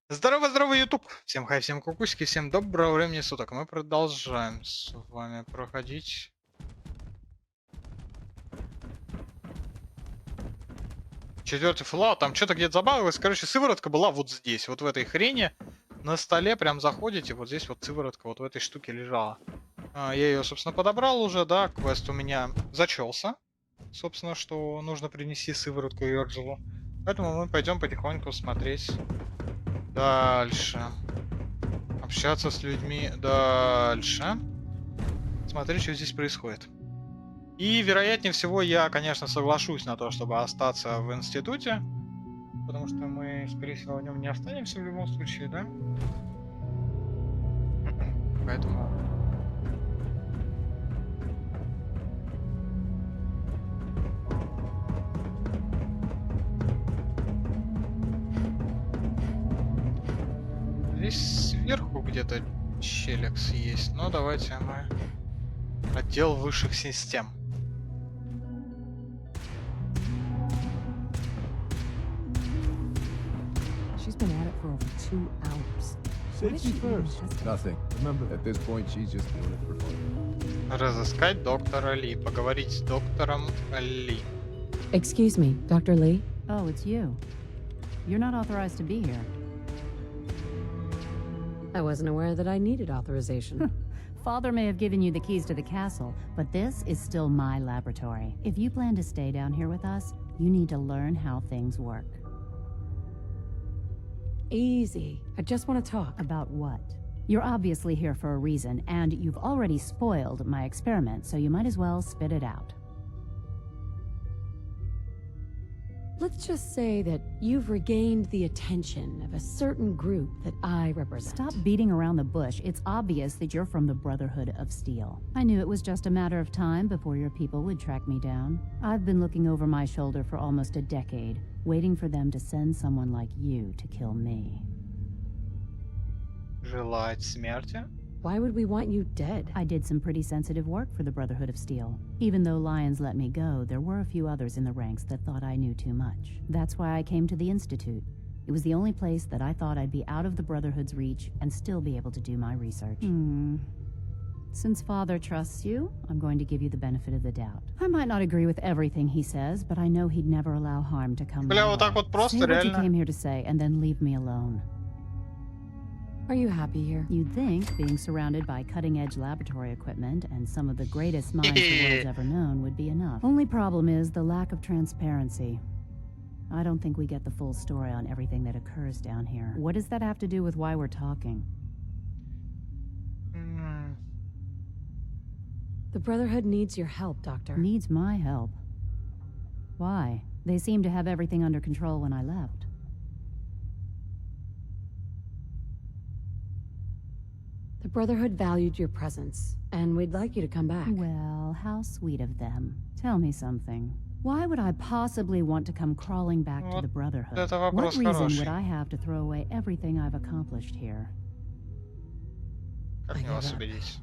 Здорово, здорово, YouTube! Всем хай, всем кукусики, всем доброго времени суток. Мы продолжаем с вами проходить. Четвертый Fallout. Там что-то где-то забавилось. Короче, сыворотка была вот здесь, вот в этой хрени. На столе прям заходите, вот здесь вот сыворотка вот в этой штуке лежала. Я ее, собственно, подобрал уже, да. Квест у меня зачелся. Собственно, что нужно принести сыворотку Йорджелу. Поэтому мы пойдем потихоньку смотреть дальше. Общаться с людьми дальше. Смотреть, что здесь происходит. И, вероятнее всего, я, конечно, соглашусь на то, чтобы остаться в институте. Потому что мы, скорее всего, в нем не останемся в любом случае, да? Поэтому... Здесь сверху где-то челикс есть. Но давайте мы... Отдел высших систем. She's been at it for over 2 hours. What is Safety she even first. testing? Nothing. Remember, at this point, she's just doing it for fun. Разыскать доктора Ли. Поговорить с доктором Ли. Excuse me, Dr. Lee? Oh, it's you. You're not authorized to be here. I wasn't aware that I needed authorization. Father may have given you the keys to the castle, but this is still my laboratory. If you plan to stay down here with us, you need to learn how things work. Easy. I just want to talk. About what? You're obviously here for a reason, and you've already spoiled my experiment, so you might as well spit it out. Let's just say that you've regained the attention of a certain group that I represent. Stop beating around the bush. It's obvious that you're from the Brotherhood of Steel. I knew it was just a matter of time before your people would track me down. I've been looking over my shoulder for almost a decade, waiting for them to send someone like you to kill me. Желать смерти. Why would we want you dead? I did some pretty sensitive work for the Brotherhood of Steel. Even though Lions let me go, there were a few others in the ranks that thought I knew too much. That's why I came to the Institute. It was the only place that I thought I'd be out of the Brotherhood's reach and still be able to do my research. Since Father trusts you, I'm going to give you the benefit of the doubt. I might not agree with everything he says, but I know he'd never allow harm to come Бля, my вот так way. вот просто, Say what you реально. came here to say, and then leave me alone. Are you happy here? You'd think being surrounded by cutting-edge laboratory equipment and some of the greatest minds the world's ever known would be enough. Only problem is the lack of transparency. I don't think we get the full story on everything that occurs down here. What does that have to do with why we're talking? The Brotherhood needs your help, Doctor. Needs my help. Why? They seemed to have everything under control when I left. The Brotherhood valued your presence, and we'd like you to come back. Well, how sweet of them. Tell me something. Why would I possibly want to come crawling back to Вот the Brotherhood? это What вопрос reason хороший. would I have to throw away everything I've accomplished here? Как I мне вас give up. убедить?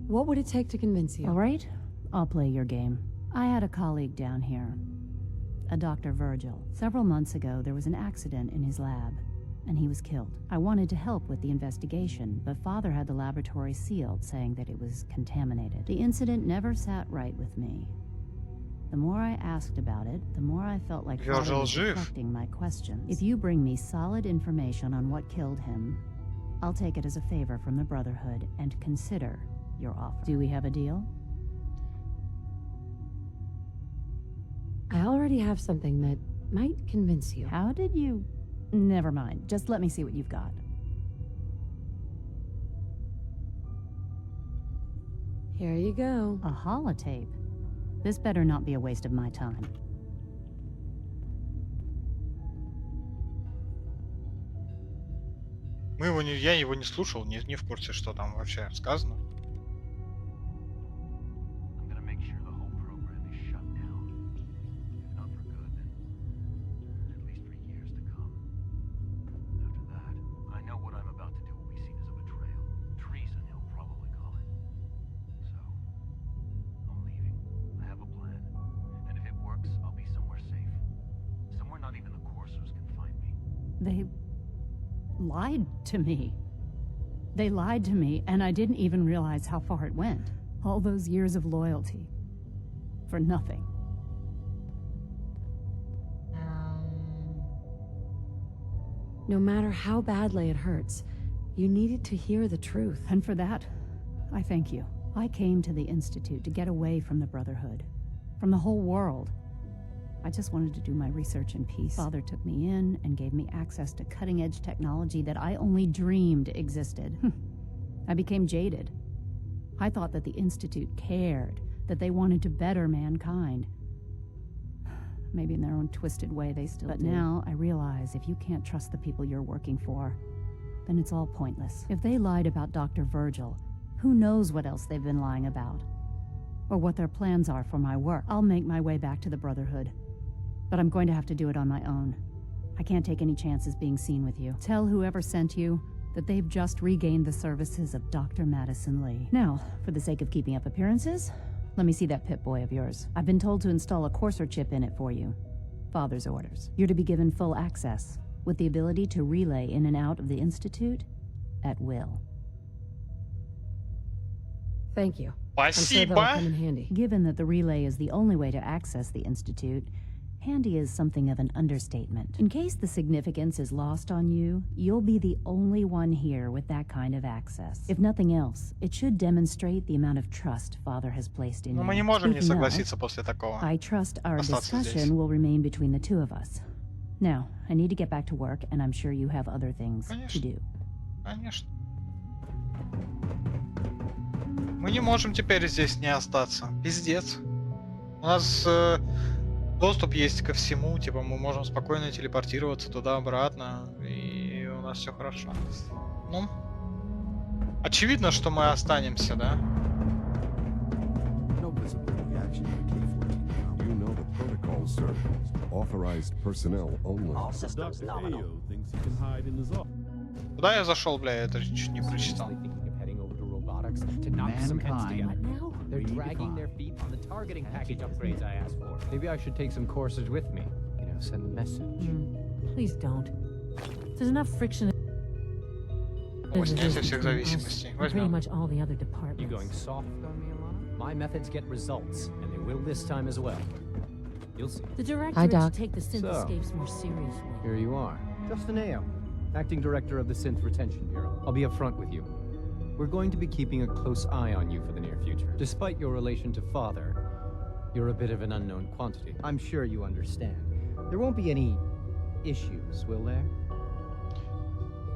What would it take to convince you? All right, I'll play your game. I had a colleague down here, a Dr. Virgil. Several months ago, there was an accident in his lab, and he was killed. I wanted to help with the investigation, but Father had the laboratory sealed, saying that it was contaminated. The incident never sat right with me. The more I asked about it, the more I felt like Father Virgil was жив. deflecting my questions. If you bring me solid information on what killed him, I'll take it as a favor from the Brotherhood and consider your offer. Do we have a deal? I already have something that might convince you. How did you... Never mind. Just let me see what you've got. Here you go. A holotape? This better not be a waste of my time. Я его не слушал, не в курсе, что там вообще сказано. I'm gonna make sure the whole program is shut down. If not for good, then at least for years to come. After that, I know what I'm about to do will be seen as a betrayal. Treason, he'll probably call it. So, I'm leaving. I have a plan. And if it works, I'll be somewhere safe. Somewhere not even the coursers can find me. They lied to me. They lied to me, and I didn't even realize how far it went. All those years of loyalty. For nothing. No matter how badly it hurts, you needed to hear the truth. And for that, I thank you. I came to the Institute to get away from the Brotherhood. From the whole world. I just wanted to do my research in peace. Father took me in and gave me access to cutting-edge technology that I only dreamed existed. I became jaded. I thought that the Institute cared, that they wanted to better mankind. Maybe in their own twisted way they still do. But now I realize if you can't trust the people you're working for, then it's all pointless. If they lied about Dr. Virgil, who knows what else they've been lying about? Or what their plans are for my work. I'll make my way back to the Brotherhood. But I'm going to have to do it on my own. I can't take any chances being seen with you. Tell whoever sent you that they've just regained the services of Dr. Madison Lee. Now, for the sake of keeping up appearances, let me see that Pip-Boy of yours. I've been told to install a Courser chip in it for you. Father's orders. You're to be given full access, with the ability to relay in and out of the Institute at will. Thank you. I'm sure that'll come in handy. Given that the relay is the only way to access the Institute, handy is something of an understatement. In case the significance is lost on you, you'll be the only one here with that kind of access. If nothing else, it should demonstrate the amount of trust Father has placed in you. Мы не можем не согласиться после такого. I trust our discussion will remain between the two of us. Now, I need to get back to work, and I'm sure you have other things to do. Конечно. Мы не можем теперь здесь не остаться. Пиздец. У нас доступ есть ко всему, типа мы можем спокойно телепортироваться туда-обратно, и у нас все хорошо. Ну, очевидно, что мы останемся, да? No visible reaction to K-14. You know the protocol, sir. Authorized personnel only. All systems nominal. thinks he can hide in his office. Куда я зашел, бля, я это чуть не прочитал. To knock some heads together. They're dragging their feet on the targeting package upgrades I asked for. Maybe I should take some courses with me. You know, send a message. Please don't. There's enough friction. О, снятие всех зависимостей. Pretty Возьмем. much all the other departments. You going soft on me, Alana? My methods get results, and they will this time as well. You'll see. The director Hi, is to Doc. take the synthescapes more seriously. Here you are. Justin Ayo, Acting Director of the Synth Retention Bureau. I'll be upfront with you. We're going to be keeping a close eye on you for the near future. Despite your relation to Father, you're a bit of an unknown quantity. I'm sure you understand. There won't be any issues, will there?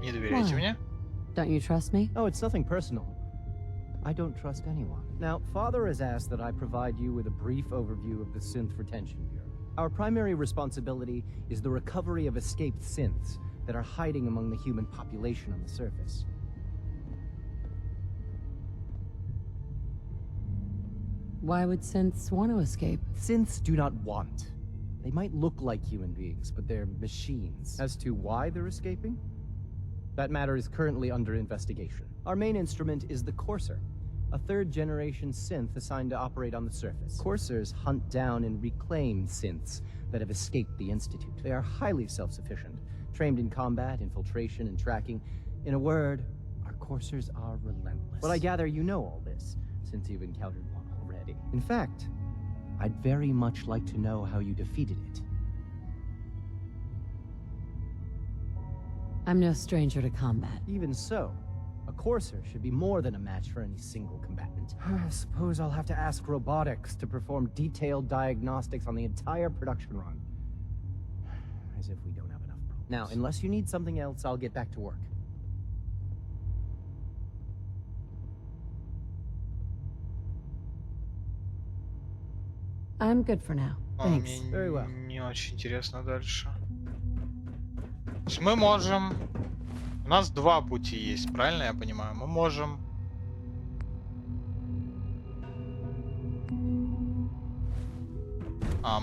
Не доверяете Why? мне? Don't you trust me? Oh, it's nothing personal. I don't trust anyone. Now, Father has asked that I provide you with a brief overview of the Synth Retention Bureau. Our primary responsibility is the recovery of escaped synths that are hiding among the human population on the surface. Why would synths want to escape? Synths do not want. They might look like human beings, but they're machines. As to why they're escaping? That matter is currently under investigation. Our main instrument is the Courser, a third-generation synth assigned to operate on the surface. Coursers hunt down and reclaim synths that have escaped the Institute. They are highly self-sufficient, trained in combat, infiltration, and tracking. In a word, our Coursers are relentless. But I gather you know all this, since you've encountered one already. In fact, I'd very much like to know how you defeated it. I'm no stranger to combat. Even so, a Courser should be more than a match for any single combatant. I suppose I'll have to ask robotics to perform detailed diagnostics on the entire production run. As if we don't have enough problems. Now, unless you need something else, I'll get back to work. I'm good for now. Thanks. Мне Very well. не очень интересно дальше. То есть мы можем... У нас два пути есть, правильно я понимаю? Мы можем...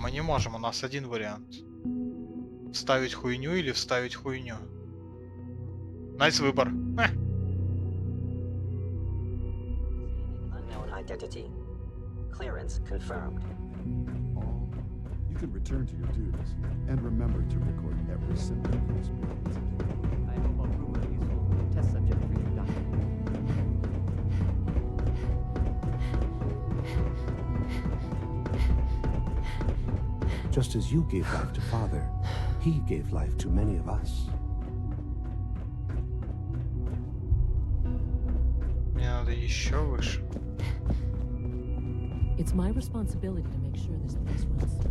Мы не можем, у нас один вариант. Вставить хуйню или вставить хуйню. Найс выбор. Unknown identity. Clearance confirmed. You can return to your duties and remember to record every symptom of experience. I hope I'll prove Just as you gave life to Father, he gave life to many of us. Мне надо еще выше. It's my responsibility to make sure this place runs smoothly.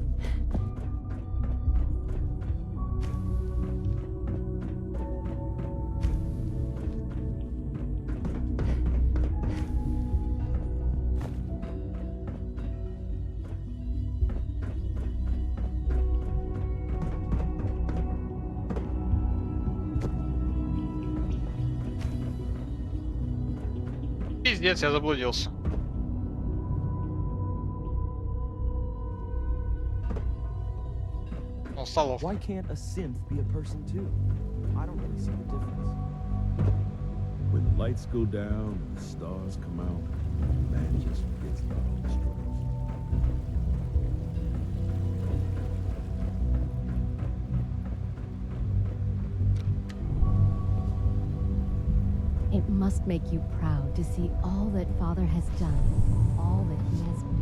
Пиздец, я заблудился. Он столов. Why can't a synth be a person too? I don't really see the difference. When the lights go down and the stars come out, man just forgets about all the struggles. It must make you proud to see all that Father has done, all that he has built.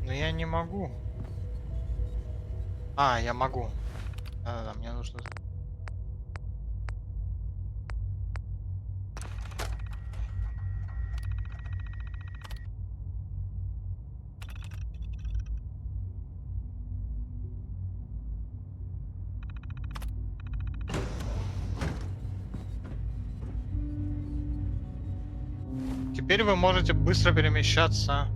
Но я не могу. А, я могу. Да-да-да, мне нужно... Теперь вы можете быстро перемещаться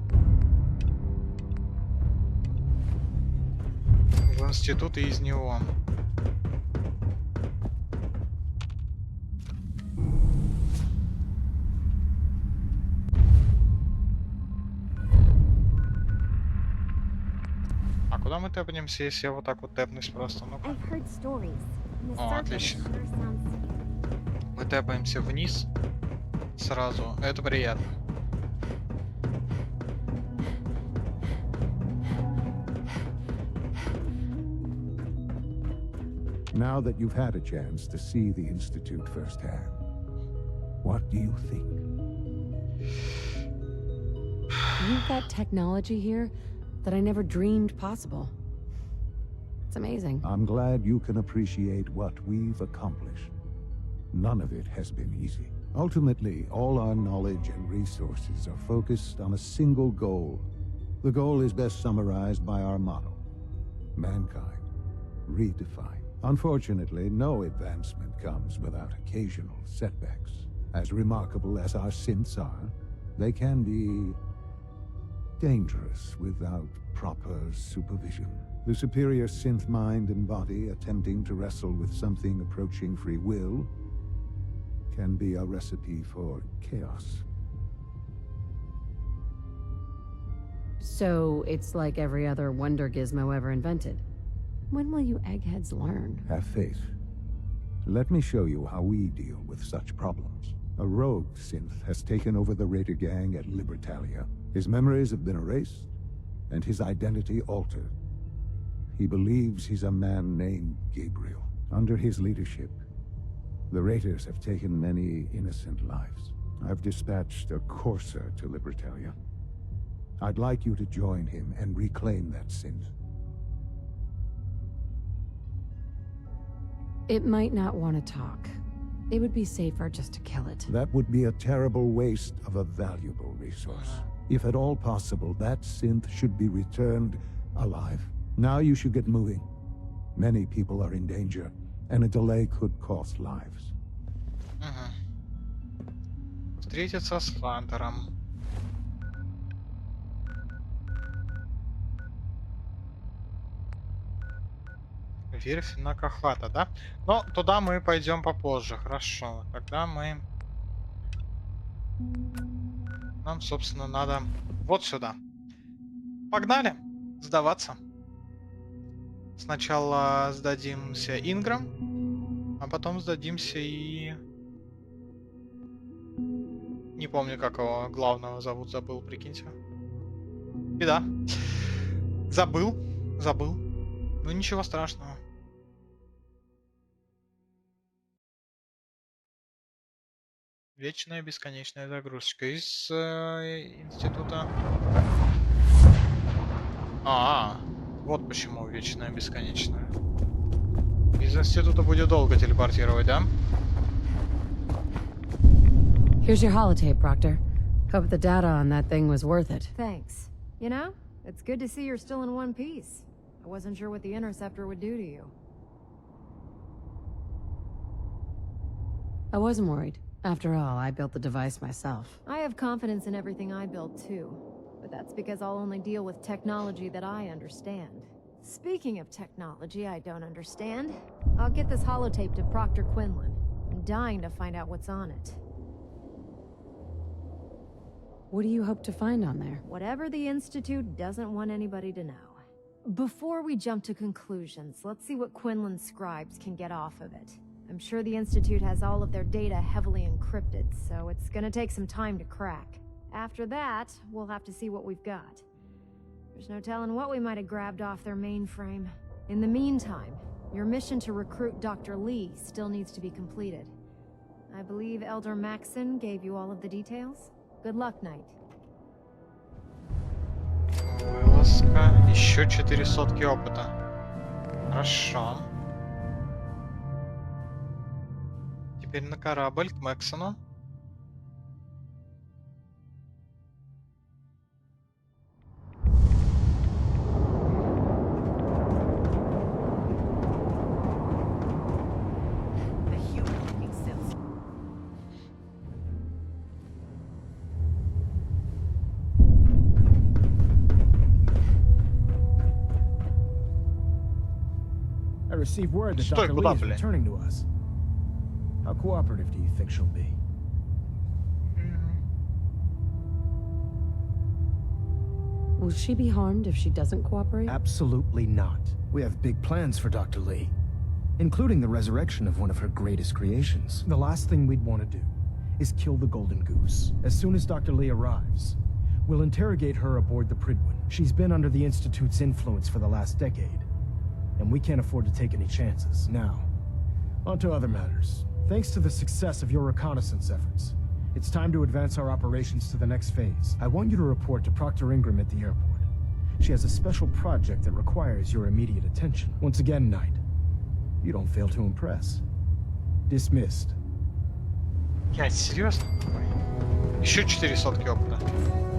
в институт и из него. А куда мы тэпнемся, если я вот так вот тэпнусь просто? Ну-ка. О, отлично. Мы тэпаемся вниз сразу. Это приятно. Now that you've had a chance to see the Institute firsthand, what do you think? You've got technology here that I never dreamed possible. It's amazing. I'm glad you can appreciate what we've accomplished. None of it has been easy. Ultimately, all our knowledge and resources are focused on a single goal. The goal is best summarized by our motto: mankind redefined. Unfortunately, no advancement comes without occasional setbacks. As remarkable as our synths are, they can be dangerous without proper supervision. The superior synth mind and body attempting to wrestle with something approaching free will can be a recipe for chaos. So it's like every other wonder gizmo ever invented. When will you eggheads learn? Have faith. Let me show you how we deal with such problems. A rogue synth has taken over the Raider gang at Libertalia. His memories have been erased, and his identity altered. He believes he's a man named Gabriel. Under his leadership, the Raiders have taken many innocent lives. I've dispatched a courser to Libertalia. I'd like you to join him and reclaim that synth. It might not want to talk. It would be safer just to kill it. That would be a terrible waste of a valuable resource. If at all possible, that synth should be returned alive. Now you should get moving. Many people are in danger, and a delay could cost lives. Встретиться с Хантером. Верфь на Кахата, да? Но туда мы пойдем попозже. Хорошо. Тогда нам, собственно, надо вот сюда. Погнали сдаваться. Сначала сдадимся Инграм, а потом сдадимся и... Не помню, как его главного зовут, забыл, прикиньте. Беда. Забыл. Ну ничего страшного. Вечная бесконечная загрузка из института. Вот почему вечная бесконечная. Из института будет долго телепортировать, да? Here's your holotape, Proctor. Hope the data on that thing was worth it. Thanks. You know, it's good to see you're still in one piece. I wasn't sure what the interceptor would do to you. I wasn't worried. After all, I built the device myself. I have confidence in everything I build too. But that's because I'll only deal with technology that I understand. Speaking of technology I don't understand, I'll get this holotape to Proctor Quinlan. I'm dying to find out what's on it. What do you hope to find on there? Whatever the Institute doesn't want anybody to know. Before we jump to conclusions, let's see what Quinlan's scribes can get off of it. I'm sure the Institute has all of their data heavily encrypted, so it's gonna take some time to crack. After that, we'll have to see what we've got. There's no telling what we might have grabbed off their mainframe. In the meantime, your mission to recruit Dr. Lee still needs to be completed. I believe Elder Maxon gave you all of the details? Good luck, Knight. Вылазка. Еще 4 сотки опыта. Хорошо. Теперь на корабль к Максону. I received word that Стой, Dr. куда, Lee is блин? returning to us. How cooperative do you think she'll be? Will she be harmed if she doesn't cooperate? Absolutely not. We have big plans for Dr. Lee, including the resurrection of one of her greatest creations. The last thing we'd want to do is kill the Golden Goose. As soon as Dr. Lee arrives, we'll interrogate her aboard the Pridwin. She's been under the Institute's influence for the last decade, and we can't afford to take any chances. Now, on to other matters. Thanks to the success of your reconnaissance efforts, it's time to advance our operations to the next phase. I want you to report to Proctor Ingram at the airport. She has a special project that requires your immediate attention. Once again, Knight, you don't fail to impress. Dismissed. Я серьезно? Еще 4 сотки опыта.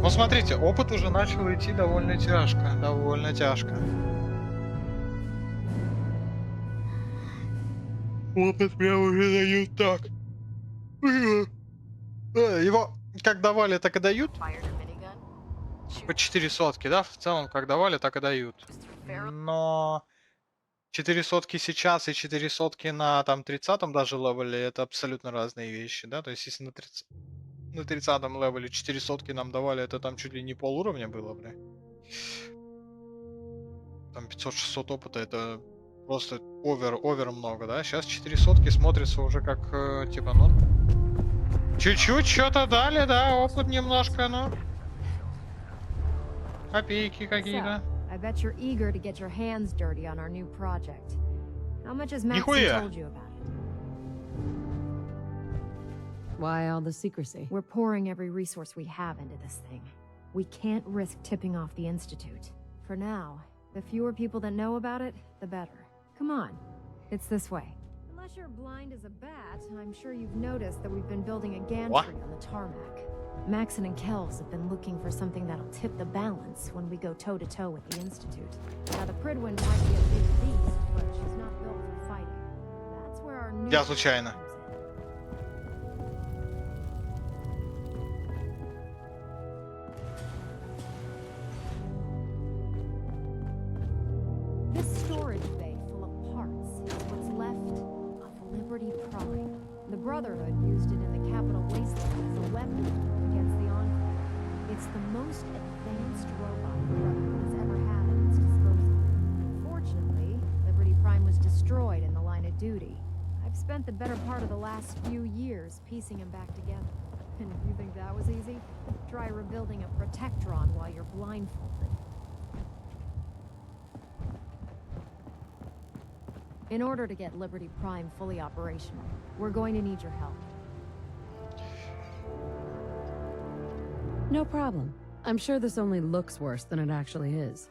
Ну смотрите, опыт уже начал идти довольно тяжко. Довольно тяжко. Опыт мне уже дают так. Его как давали, так и дают. По 4 сотки, да? В целом, как давали, так и дают. Но 4 сотки сейчас и 4 сотки на там 30-м даже левеле это абсолютно разные вещи, да? То есть если на 30-м левеле 4 сотки нам давали, это там чуть ли не пол уровня было, бля. Там 500-600 опыта, это просто овер много, да? Сейчас 4 сотки смотрится уже как, типа, ну... Чуть-чуть что-то дали, да? Опыт немножко, ну... Копейки какие-то. I bet you're eager to get your hands dirty on our new project. How much has Maxon Нихуя. told you about it? Why all the secrecy? We're pouring every resource we have into this thing. We can't risk tipping off the Institute. For now, the fewer people that know about it, the better. Come on, it's this way. Unless you're blind as a bat, I'm sure you've noticed that we've been building a gantry on the tarmac. Maxon and Kells have been looking for something that'll tip the balance when we go toe-to-toe with the Institute. Now, the Pridwin might be a big beast, but she's not built for fighting. That's where our new... Я случайно. This storage bay full of parts is what's left of Liberty Prime. The Brotherhood used it in the Capital Wasteland as a weapon against the Enclave. It's the most advanced robot the Brotherhood has ever had at its disposal. Unfortunately, Liberty Prime was destroyed in the line of duty. I've spent the better part of the last few years piecing him back together. And if you think that was easy, try rebuilding a Protectron while you're blindfolded. In order to get Liberty Prime fully operational, we're going to need your help. No problem. I'm sure this only looks worse than it actually is.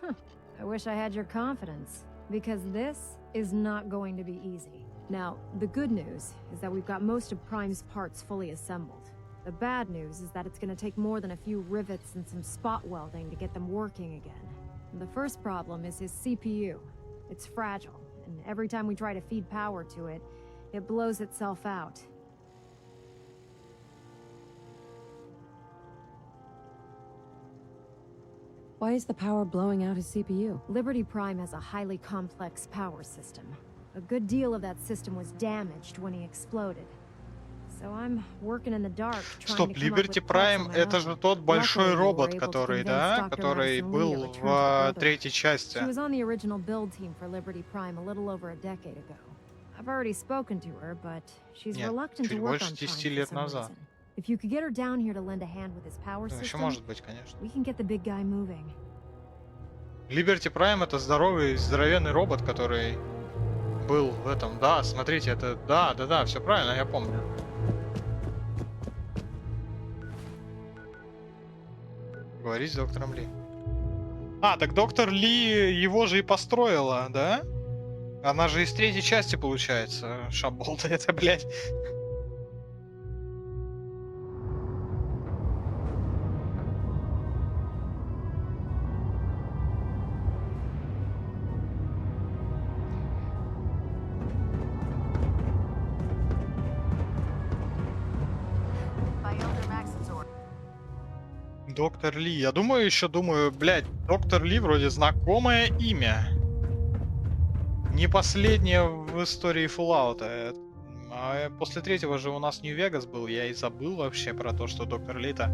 I wish I had your confidence, because this is not going to be easy. Now, the good news is that we've got most of Prime's parts fully assembled. The bad news is that it's going to take more than a few rivets and some spot welding to get them working again. The first problem is his CPU. It's fragile, and every time we try to feed power to it, it blows itself out. Why is the power blowing out his CPU? Liberty Prime has a highly complex power system. A good deal of that system was damaged when he exploded. So I'm working in the dark trying Стоп, to come up Либерти with parts Прайм on my это own. же тот большой Luckily, we were робот, able to который, convince да, Dr. который Madison Lee to был return to the в Brotherhood. третьей части. She was on the original build team for Liberty Prime a little over a decade ago. I've already spoken to her, but she's Нет, reluctant to чуть work больше on Prime 10 for лет some назад. reason. If you could get her down here to lend a hand with his power Ну, еще system, может быть, конечно. we can get the big guy moving. Либерти Прайм это здоровый, здоровенный робот, который был в этом. Да, смотрите, это... Да, все правильно, я помню. Говорить с доктором Ли. А, так доктор Ли его же и построила, да? Она же из третьей части, получается. Шаболда это, блядь. Доктор Ли. Я думаю, блядь, доктор Ли вроде знакомое имя. Не последнее в истории Fallout. А после третьего же у нас Нью-Вегас был. Я и забыл вообще про то, что доктор Ли-то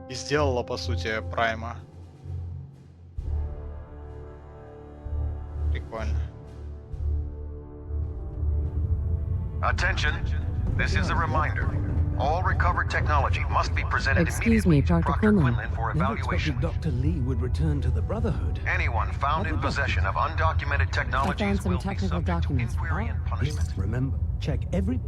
и сделала, по сути, Прайма. Прикольно. Attention. This is a reminder. All recovered technology must be presented Excuse immediately me, to Dr. Proctor Quinlan. Quinlan for Never evaluation. expected Dr. Lee would return to the Brotherhood. Anyone found in possession of undocumented technologies some will be technical subject to documents. inquiry and punishment. Yes, remember, check every...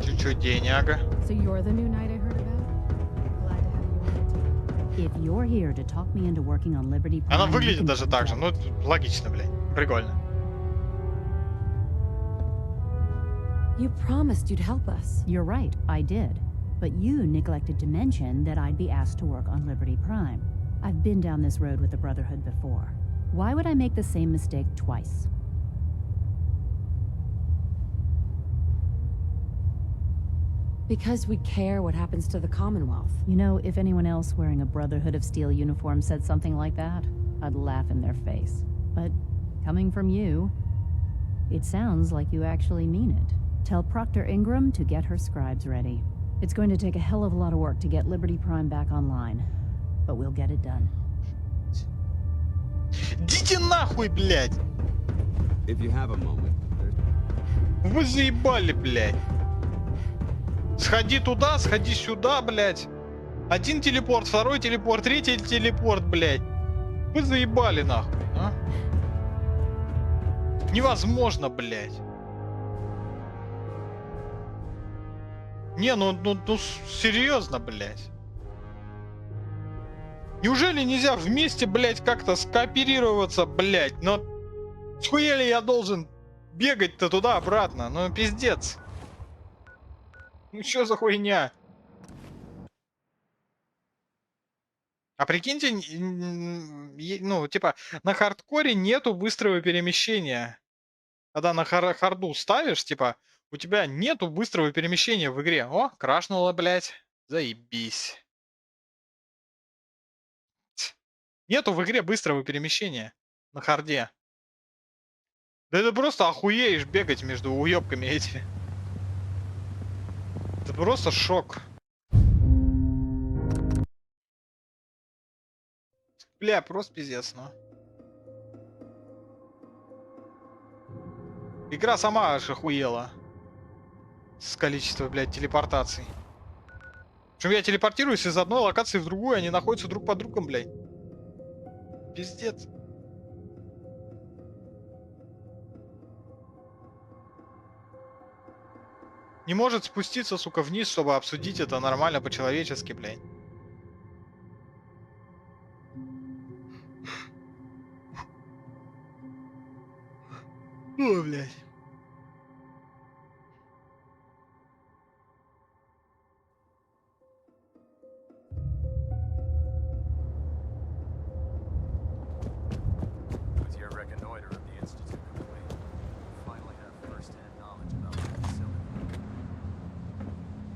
Чуть-чуть денега. So you're the new knight I heard about? Glad to have you on the team. If you're here to talk me into working on Liberty Prime, Она you выглядит can даже come так же. get Ну, логично, блядь. Прикольно. You promised you'd help us. You're right, I did. But you neglected to mention that I'd be asked to work on Liberty Prime. I've been down this road with the Brotherhood before. Why would I make the same mistake twice? Because we care what happens to the Commonwealth. You know, if anyone else wearing a Brotherhood of Steel uniform said something like that, I'd laugh in their face. But coming from you, it sounds like you actually mean it. Tell Proctor Ingram to get her scribes ready. It's going to take a hell of a lot of work to get Liberty Prime back online, but we'll get it done. Идите нахуй, блядь! If you have a moment, Вы заебали, блядь! Сходи туда, сходи сюда, блядь! Один телепорт, второй телепорт, третий телепорт, блядь! Вы заебали, нахуй, а? Невозможно, блядь! Не, ну серьезно, блядь. Неужели нельзя вместе, блядь, как-то скооперироваться, блядь? Но схуя ли я должен бегать-то туда-обратно? Ну, пиздец. Ну, что за хуйня? А прикиньте, ну, типа, на хардкоре нету быстрого перемещения. Когда на харду ставишь, типа, у тебя нету быстрого перемещения в игре. О, крашнуло, блядь. Заебись. Нету в игре быстрого перемещения на харде. Да это просто охуеешь бегать между уёбками этими. Это просто шок. Бля, просто пиздец, ну. Игра сама аж охуела. С количеством, блядь, телепортаций. Причем я телепортируюсь из одной локации в другую, они находятся друг под другом, блядь. Пиздец. Не может спуститься, сука, вниз, чтобы обсудить это нормально по-человечески, блядь. Ой, блядь. With your reconnoiter of the Institute complete, you finally have first-hand knowledge about the facility.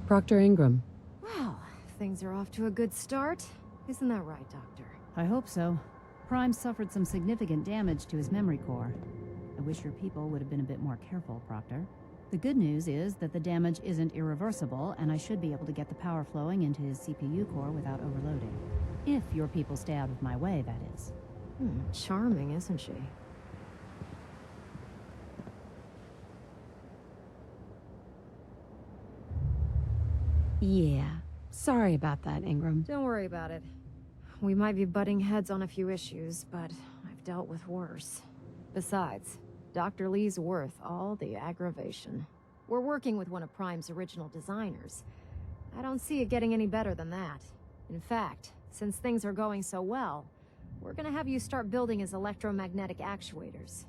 Proctor Ingram. Well, things are off to a good start. Isn't that right, Doctor? I hope so. Prime suffered some significant damage to his memory core. I wish your people would have been a bit more careful, Proctor. The good news is that the damage isn't irreversible, and I should be able to get the power flowing into his CPU core without overloading. If your people stay out of my way, that is. Charming, isn't she? Yeah. Sorry about that, Ingram. Don't worry about it. We might be butting heads on a few issues, but I've dealt with worse. Besides, Dr. Lee's worth all the aggravation. We're working with one of Prime's original designers. I don't see it getting any better than that. In fact, since things are going so well, we're gonna have you start building his electromagnetic actuators.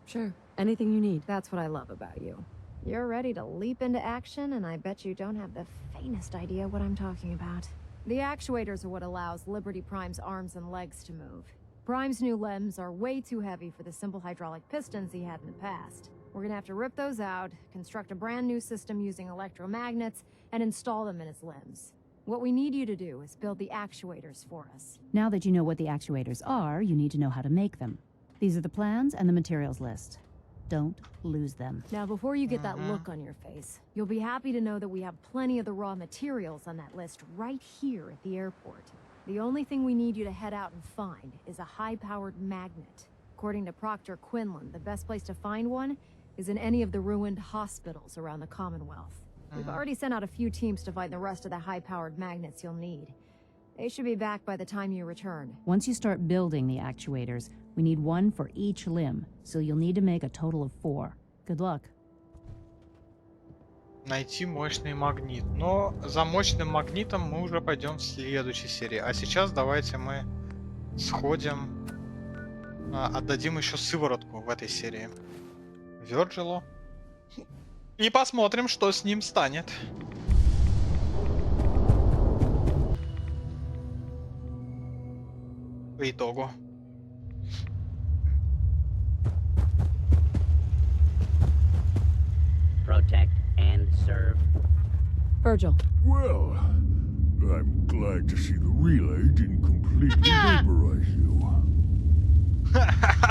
Sure. Anything you need. That's what I love about you. You're ready to leap into action, and I bet you don't have the faintest idea what I'm talking about. The actuators are what allows Liberty Prime's arms and legs to move. Prime's new limbs are way too heavy for the simple hydraulic pistons he had in the past. We're gonna have to rip those out, construct a brand new system using electromagnets, and install them in his limbs. What we need you to do is build the actuators for us. Now that you know what the actuators are, you need to know how to make them. These are the plans and the materials list. Don't lose them. Now, before you get that look on your face, you'll be happy to know that we have plenty of the raw materials on that list right here at the airport. The only thing we need you to head out and find is a high-powered magnet. According to Proctor Quinlan, the best place to find one is in any of the ruined hospitals around the Commonwealth. We've already sent out a few teams to find the rest of the high-powered magnets you'll need. They should be back by the time you return. Once you start building the actuators, we need one for each limb, so you'll need to make a total of 4. Good luck. Найти мощный магнит. Но за мощным магнитом мы уже пойдем в следующей серии. А сейчас давайте мы сходим, отдадим еще сыворотку в этой серии Вёрджилу и посмотрим, что с ним станет. По итогу. Protect and serve. Virgil. Well, I'm glad to see the relay didn't completely vaporize you.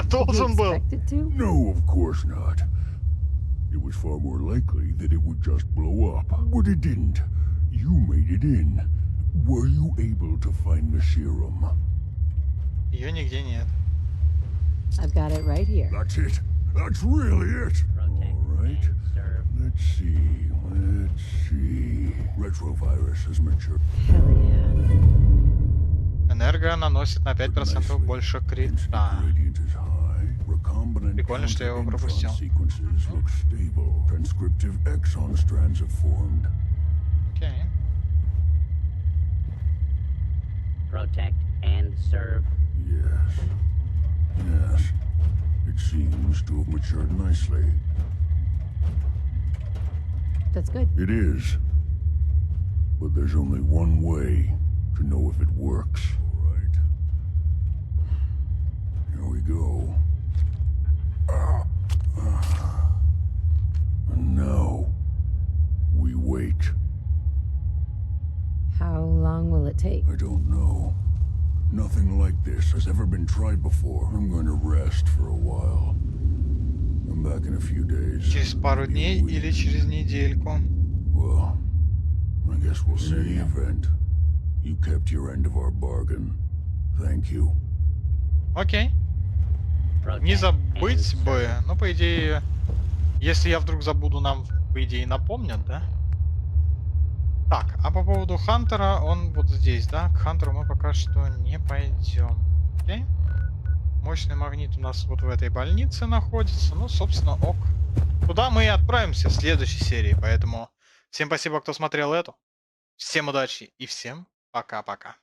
Должен был. Expected to? No, of course not. It was far more likely that it would just blow up. But it didn't. You made it in. Were you able to find the serum? Ее нигде нет. I've got it right here. That's it. That's really it. All right. Let's see. Let's see. Retrovirus has matured. Hell yeah. Энерго наносит на 5% больше крита. Прикольно, что я его пропустил. Окей. Protect and serve. Yes. Yes. It seems to have matured nicely. That's good. It is. But there's only one way to know if it works. All right. Here we go. And now, we wait. How long will it take? I don't know. Nothing like this has ever been tried before. I'm going to rest for a while. I'm back in a few days. Через пару дней или через недельку. Well, I guess we'll see. In any event, you kept your end of our bargain. Thank you. Окей. Не забыть бы. Ну, по идее, если я вдруг забуду, нам, по идее, напомнят, да? Так, а по поводу Хантера, он вот здесь, да? К Хантеру мы пока что не пойдем. Окей? Мощный магнит у нас вот в этой больнице находится. Ну, собственно, ок. Туда мы и отправимся в следующей серии. Поэтому всем спасибо, кто смотрел эту. Всем удачи и всем пока-пока.